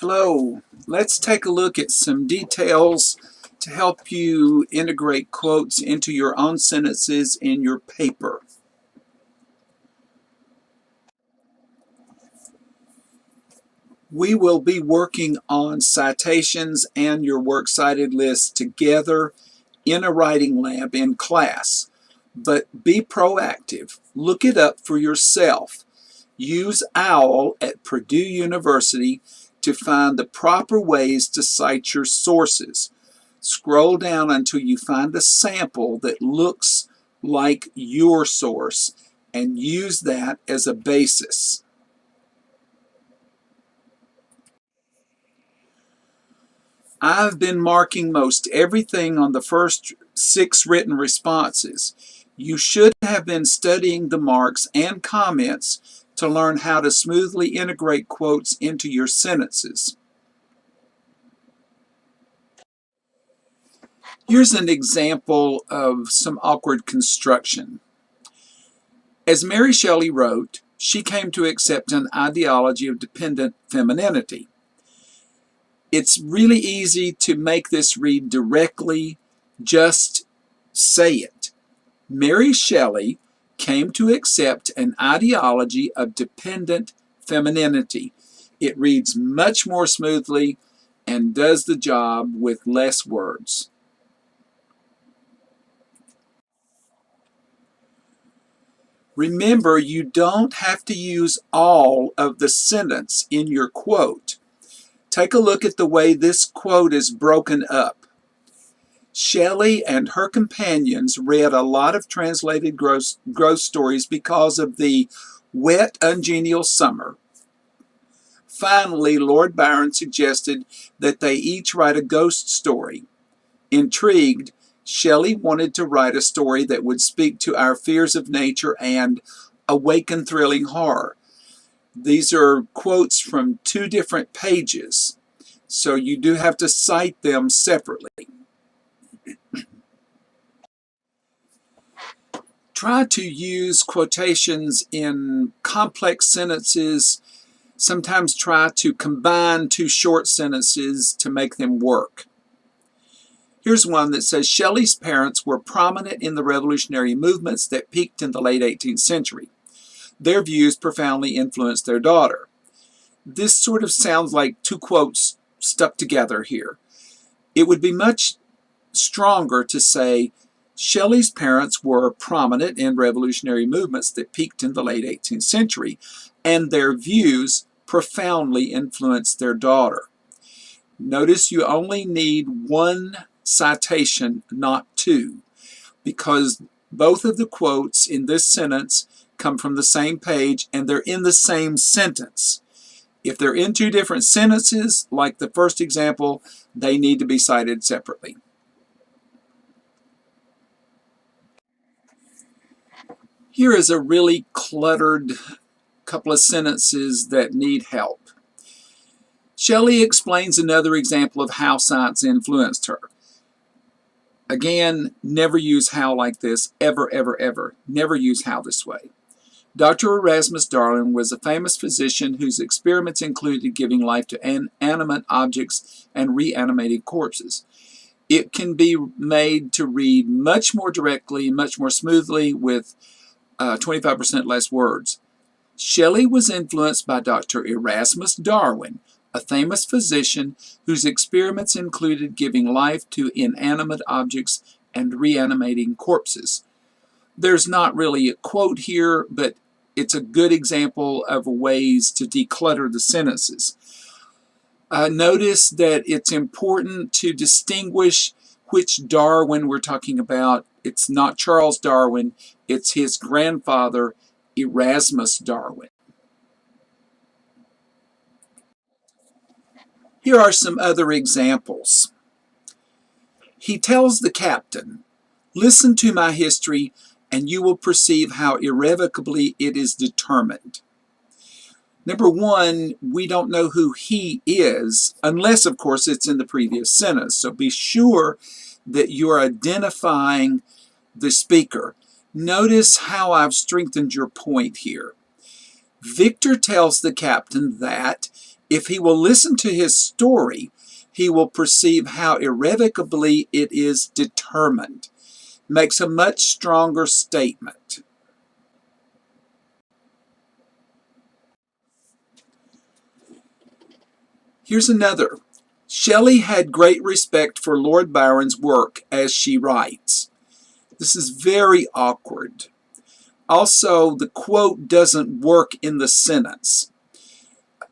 Hello, let's take a look at some details to help you integrate quotes into your own sentences in your paper. We will be working on citations and your works cited list together in a writing lab in class. But be proactive. Look it up for yourself. Use OWL at Purdue University to find the proper ways to cite your sources. Scroll down until you find a sample that looks like your source and use that as a basis. I've been marking most everything on the first 6 written responses. You should have been studying the marks and comments to learn how to smoothly integrate quotes into your sentences. Here's an example of some awkward construction. As Mary Shelley wrote, she came to accept an ideology of dependent femininity. It's really easy to make this read directly. Just say it. Mary Shelley came to accept an ideology of dependent femininity. It reads much more smoothly and does the job with less words. Remember, you don't have to use all of the sentence in your quote. Take a look at the way this quote is broken up. Shelley and her companions read a lot of translated ghost stories because of the wet, ungenial summer. Finally, Lord Byron suggested that they each write a ghost story. Intrigued, Shelley wanted to write a story that would speak to our fears of nature and awaken thrilling horror. These are quotes from 2 different pages, so you do have to cite them separately. Try to use quotations in complex sentences. Sometimes try to combine 2 short sentences to make them work. Here's one that says, Shelley's parents were prominent in the revolutionary movements that peaked in the late 18th century. Their views profoundly influenced their daughter. This sort of sounds like 2 quotes stuck together here. It would be much stronger to say, Shelley's parents were prominent in revolutionary movements that peaked in the late 18th century, and their views profoundly influenced their daughter. Notice you only need 1 citation, not 2, because both of the quotes in this sentence come from the same page and they're in the same sentence. If they're in 2 different sentences, like the first example, they need to be cited separately. Here is a really cluttered couple of sentences that need help. Shelley explains another example of how science influenced her. Again, never use how like this, ever, ever, ever. Never use how this way. Dr. Erasmus Darwin was a famous physician whose experiments included giving life to inanimate objects and reanimating corpses. It can be made to read much more directly, much more smoothly with 25% less words. Shelley was influenced by Dr. Erasmus Darwin, a famous physician whose experiments included giving life to inanimate objects and reanimating corpses. There's not really a quote here, but it's a good example of ways to declutter the sentences. Notice that it's important to distinguish which Darwin we're talking about. It's not Charles Darwin, it's his grandfather, Erasmus Darwin. Here are some other examples. He tells the captain, listen to my history and you will perceive how irrevocably it is determined. Number 1, we don't know who he is, unless, of course, it's in the previous sentence. So be sure that you're identifying the speaker. Notice how I've strengthened your point here. Victor tells the captain that If he will listen to his story, he will perceive how irrevocably it is determined. Makes a much stronger statement. Here's another. Shelley had great respect for Lord Byron's work, as she writes. This is very awkward. Also, the quote doesn't work in the sentence.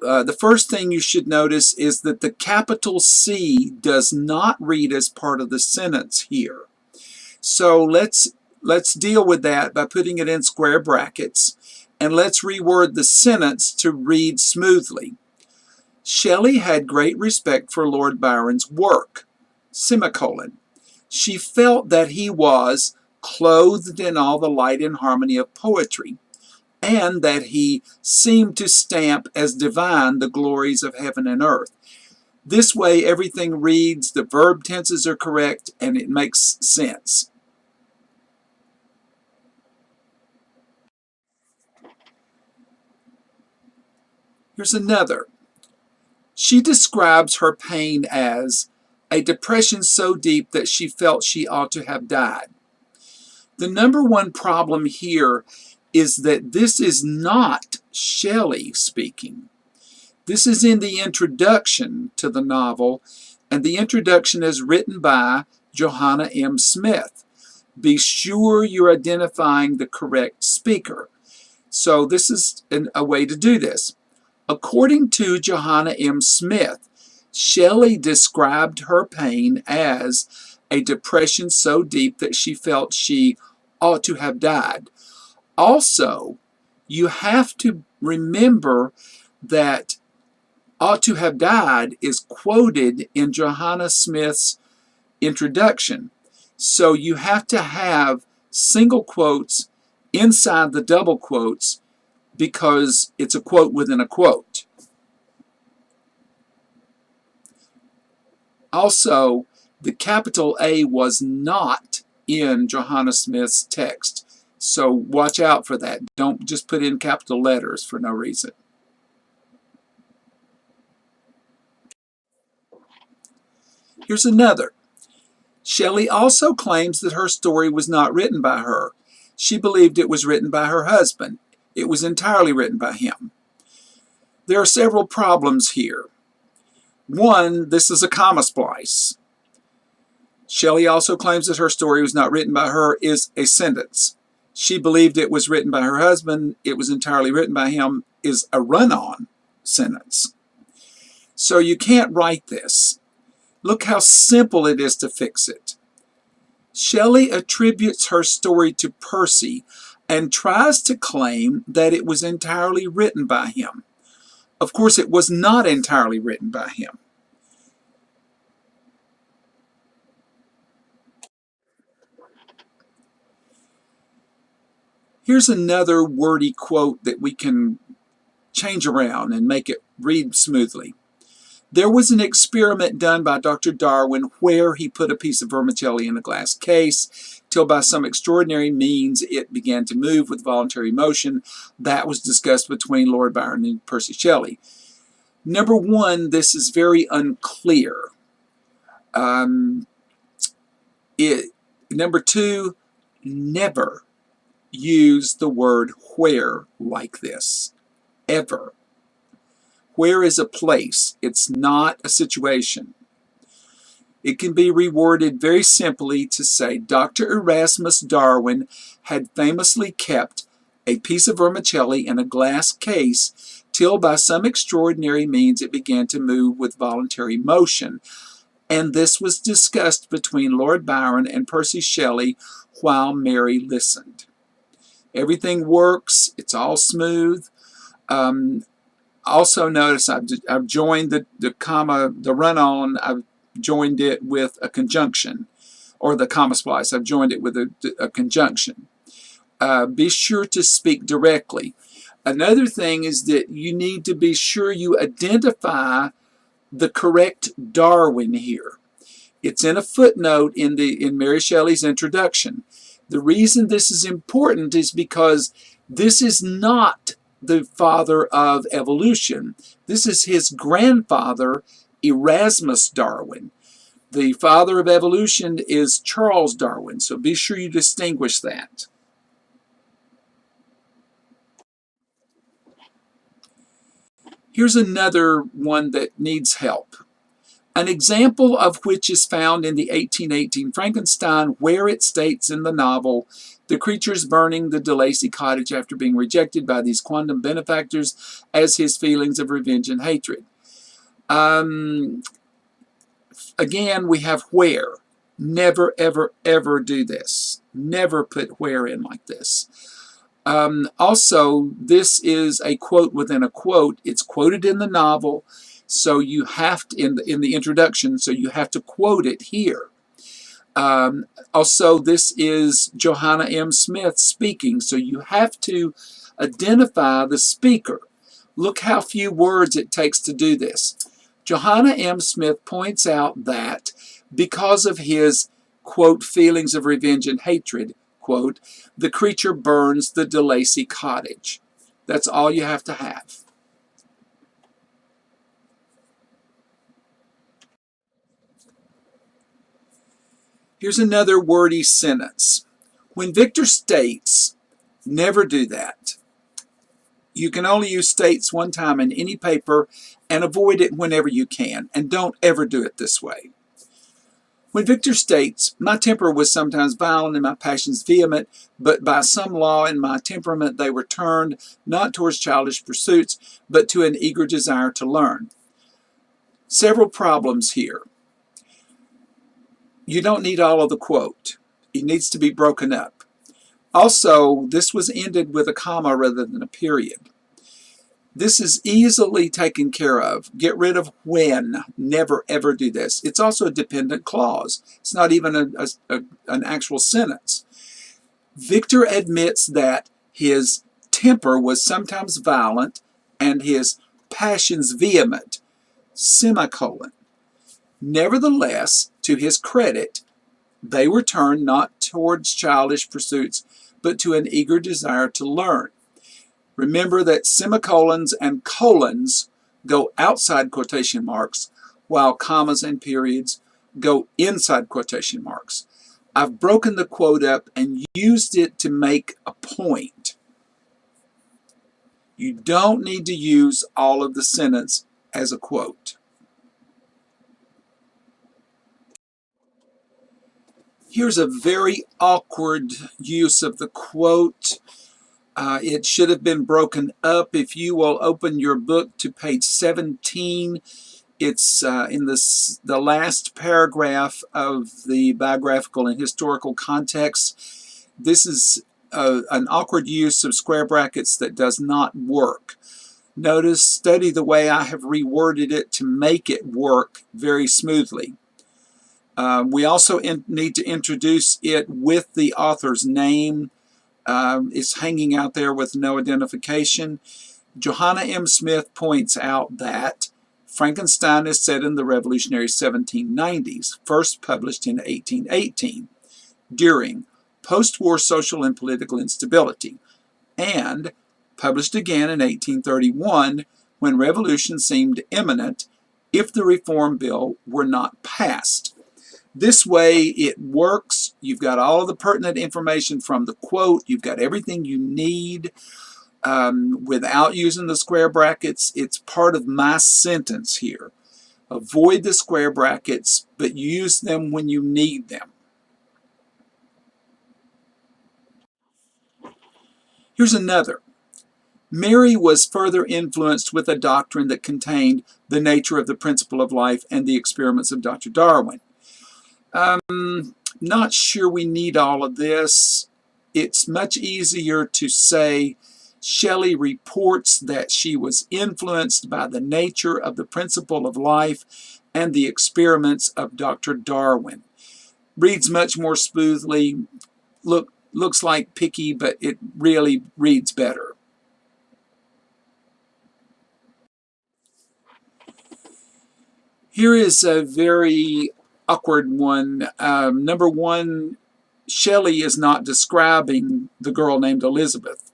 The first thing you should notice is that the capital C does not read as part of the sentence here. So let's deal with that by putting it in square brackets, and let's reword the sentence to read smoothly. Shelley had great respect for Lord Byron's work, semicolon. She felt that he was clothed in all the light and harmony of poetry, and that he seemed to stamp as divine the glories of heaven and earth. This way everything reads, the verb tenses are correct, and it makes sense. Here's another. She describes her pain as a depression so deep that she felt she ought to have died. The number one problem here is that this is not Shelley speaking. This is in the introduction to the novel, and the introduction is written by Johanna M. Smith. Be sure you're identifying the correct speaker. So this is a way to do this. According to Johanna M. Smith, Shelley described her pain as a depression so deep that she felt she ought to have died. Also, you have to remember that ought to have died is quoted in Johanna Smith's introduction. So you have to have single quotes inside the double quotes because it's a quote within a quote. Also, the capital A was not in Johanna Smith's text. So watch out for that. Don't just put in capital letters for no reason. Here's another. Shelley also claims that her story was not written by her. She believed it was written by her husband. It was entirely written by him. There are several problems here. One, this is a comma splice. Shelley also claims that her story was not written by her is a sentence. She believed it was written by her husband. It was entirely written by him is a run-on sentence. So you can't write this. Look how simple it is to fix it. Shelley attributes her story to Percy and tries to claim that it was entirely written by him. Of course, it was not entirely written by him. Here's another wordy quote that we can change around and make it read smoothly. There was an experiment done by Dr. Darwin where he put a piece of vermicelli in a glass case till by some extraordinary means it began to move with voluntary motion. That was discussed between Lord Byron and Percy Shelley. Number one, this is very unclear. Number two, never use the word where like this, ever. Where is a place? It's not a situation. It can be reworded very simply to say, Dr. Erasmus Darwin had famously kept a piece of vermicelli in a glass case till by some extraordinary means it began to move with voluntary motion. And this was discussed between Lord Byron and Percy Shelley while Mary listened. Everything works. It's all smooth. Also notice I've joined the comma, the run-on, I've joined it with a conjunction, or the comma splice, I've joined it with a conjunction. Be sure to speak directly. Another thing is that you need to be sure you identify the correct Darwin here. It's in a footnote in Mary Shelley's introduction. The reason this is important is because this is not the father of evolution. This is his grandfather, Erasmus Darwin. The father of evolution is Charles Darwin, so be sure you distinguish that. Here's another one that needs help. An example of which is found in the 1818 Frankenstein, where it states in the novel, the creature's burning the DeLacy cottage after being rejected by these quondam benefactors as his feelings of revenge and hatred. Again, we have where. Never, ever, ever do this. Never put where in like this. Also, this is a quote within a quote. It's quoted in the novel, so you have to, in the introduction, so you have to quote it here. Also, this is Johanna M. Smith speaking, so you have to identify the speaker. Look how few words it takes to do this. Johanna M. Smith points out that because of his, quote, feelings of revenge and hatred, quote, the creature burns the DeLacy cottage. That's all you have to have. Here's another wordy sentence. When Victor states, never do that. You can only use states one time in any paper and avoid it whenever you can, and don't ever do it this way. When Victor states, my temper was sometimes violent and my passions vehement, but by some law in my temperament they were turned not towards childish pursuits, but to an eager desire to learn. Several problems here. You don't need all of the quote. It needs to be broken up. Also, this was ended with a comma rather than a period. This is easily taken care of. Get rid of when. Never, ever do this. It's also a dependent clause. It's not even an actual sentence. Victor admits that his temper was sometimes violent and his passions vehement. Semicolon. Nevertheless, to his credit, they were turned not towards childish pursuits, but to an eager desire to learn. Remember that semicolons and colons go outside quotation marks, while commas and periods go inside quotation marks. I've broken the quote up and used it to make a point. You don't need to use all of the sentence as a quote. Here's a very awkward use of the quote. It should have been broken up. If you will open your book to page 17, it's in the last paragraph of the biographical and historical context. This is an awkward use of square brackets that does not work. Notice, study the way I have reworded it to make it work very smoothly. We also need to introduce it with the author's name. It's hanging out there with no identification. Johanna M. Smith points out that Frankenstein is set in the revolutionary 1790s, first published in 1818, during post-war social and political instability, and published again in 1831 when revolution seemed imminent if the Reform Bill were not passed. This way it works. You've got all of the pertinent information from the quote. You've got everything you need without using the square brackets. It's part of my sentence here. Avoid the square brackets, but use them when you need them. Here's another. Mary was further influenced with a doctrine that contained the nature of the principle of life and the experiments of Dr. Darwin. Not sure we need all of this. It's much easier to say Shelley reports that she was influenced by the nature of the principle of life and the experiments of Dr. Darwin. Reads much more smoothly. Looks like picky, but it really reads better. Here is a very awkward one. Number one, Shelley is not describing the girl named Elizabeth.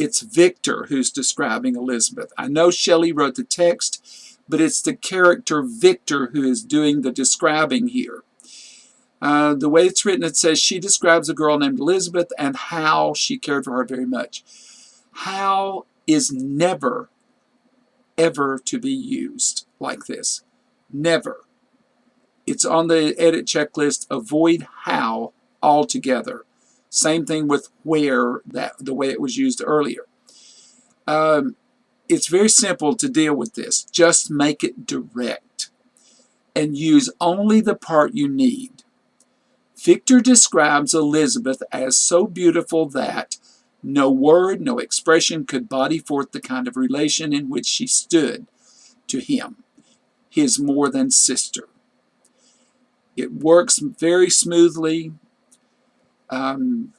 It's Victor who's describing Elizabeth. I know Shelley wrote the text, but it's the character Victor who is doing the describing here. The way it's written, it says she describes a girl named Elizabeth and how she cared for her very much. How is never, ever to be used like this. Never. It's on the edit checklist. Avoid how altogether. Same thing with where, the way it was used earlier. It's very simple to deal with this. Just make it direct and use only the part you need. Victor describes Elizabeth as so beautiful that no word, no expression could body forth the kind of relation in which she stood to him, his more than sister. It works very smoothly.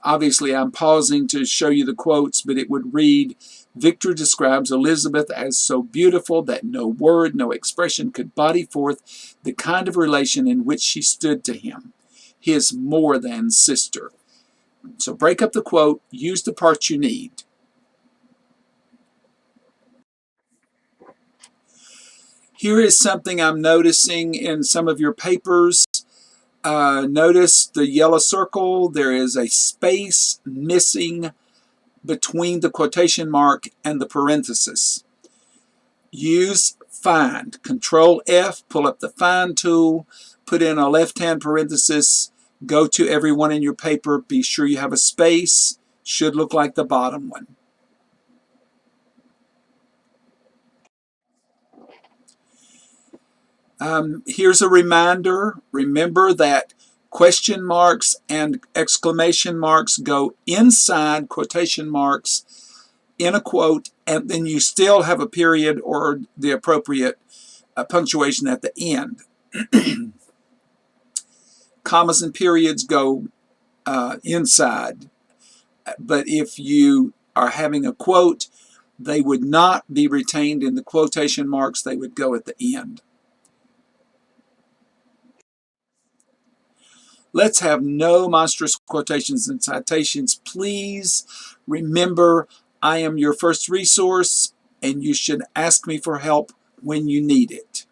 Obviously, I'm pausing to show you the quotes, but it would read, Victor describes Elizabeth as so beautiful that no word, no expression could body forth the kind of relation in which she stood to him, his more than sister. So break up the quote, use the part you need. Here is something I'm noticing in some of your papers. Notice the yellow circle. There is a space missing between the quotation mark and the parenthesis. Use find. Control F, pull up the find tool, put in a left-hand parenthesis, go to every one in your paper, be sure you have a space, should look like the bottom one. Here's a reminder. Remember that question marks and exclamation marks go inside quotation marks in a quote, and then you still have a period or the appropriate punctuation at the end. Commas and periods go inside, but if you are having a quote, they would not be retained in the quotation marks, they would go at the end. Let's have no monstrous quotations and citations. Please remember, I am your first resource, and you should ask me for help when you need it.